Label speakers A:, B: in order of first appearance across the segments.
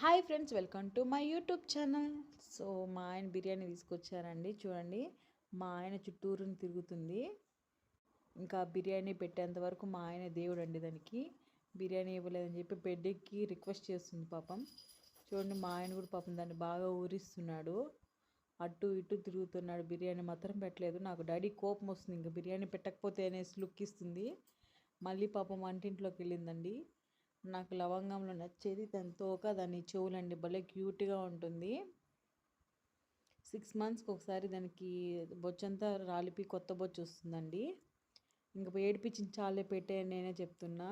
A: Hi friends, welcome to my YouTube channel. So మా ఆయన బిర్యానీ తీసుకొచ్చారండి. చూడండి, మా ఆయన చుట్టూరుని తిరుగుతుంది. ఇంకా బిర్యానీ పెట్టేంత వరకు మా ఆయన దేవుడు అండి. దానికి బిర్యానీ ఇవ్వలేదని చెప్పి బెడ్కి రిక్వెస్ట్ చేస్తుంది పాపం. చూడండి, మా ఆయన కూడా పాపం దాన్ని బాగా ఊరిస్తున్నాడు. అటు ఇటు తిరుగుతున్నాడు. బిర్యానీ మాత్రం పెట్టలేదు. నాకు డాడీ కోపం వస్తుంది, ఇంకా బిర్యానీ పెట్టకపోతే అనేసి లుక్ ఇస్తుంది. మళ్ళీ పాపం వంటింట్లోకి వెళ్ళిందండి. నాకు లవంగంలో నచ్చేది దాని తోక, దాని చెవులండి. భలే క్యూట్గా ఉంటుంది. 6 మంత్స్కి ఒకసారి దానికి బొచ్చంతా రాలిపి కొత్త బొచ్చు వస్తుందండి. ఇంకా ఏడిపించింది చాలే పెట్టే నేనే చెప్తున్నా.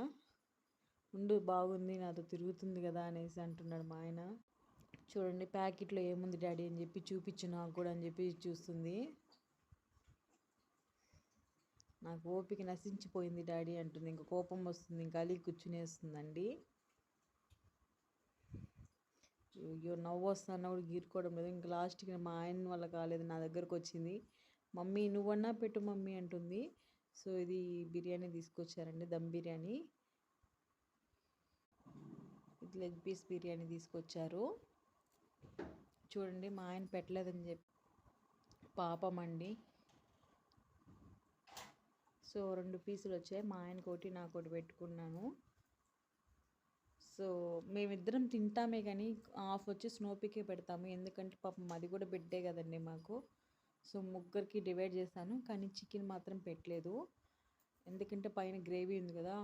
A: ఉండు, బాగుంది, నాతో తిరుగుతుంది కదా అనేసి అంటున్నాడు మా ఆయన. చూడండి, ప్యాకెట్లో ఏముంది డాడీ అని చెప్పి చూపించు నాకు కూడా అని చెప్పి చూస్తుంది. నాకు ఓపిక నశించిపోయింది డాడీ అంటుంది. ఇంకా కోపం వస్తుంది, ఇంకా అలిగి కూర్చునేస్తుందండి. అయ్యో, నవ్వు వస్తున్నా కూడా గీరుకోవడం లేదు. ఇంకా లాస్ట్కి మా ఆయన వల్ల కాలేదు, నా దగ్గరకు వచ్చింది. మమ్మీ నువ్వన్నా పెట్టు మమ్మీ అంటుంది. సో ఇది బిర్యానీ తీసుకొచ్చారండి, దమ్ బిర్యానీ. ఇది లెగ్ పీస్ బిర్యానీ తీసుకొచ్చారు. చూడండి, మా ఆయన పెట్టలేదని చెప్పి పాపం అండి. సో 2 పీసులు వచ్చాయి. మా ఆయనకి ఒకటి, నాకు ఒకటి పెట్టుకున్నాను. సో మేమిద్దరం తింటామే కానీ హాఫ్ వచ్చి స్నోపీకే పెడతాము, ఎందుకంటే పాపం అది కూడా బిడ్డే కదండి మాకు. సో ముగ్గురికి డివైడ్ చేస్తాను, కానీ చికెన్ మాత్రం పెట్టలేదు. ఎందుకంటే పైన గ్రేవీ ఉంది కదా,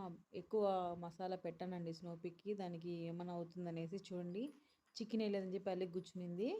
A: ఎక్కువ మసాలా పెట్టానండి స్నోపీకి, దానికి ఏమైనా అవుతుందనేసి. చూడండి, చికెన్ వేయలేదని చెప్పి అల్లి కూర్చునింది.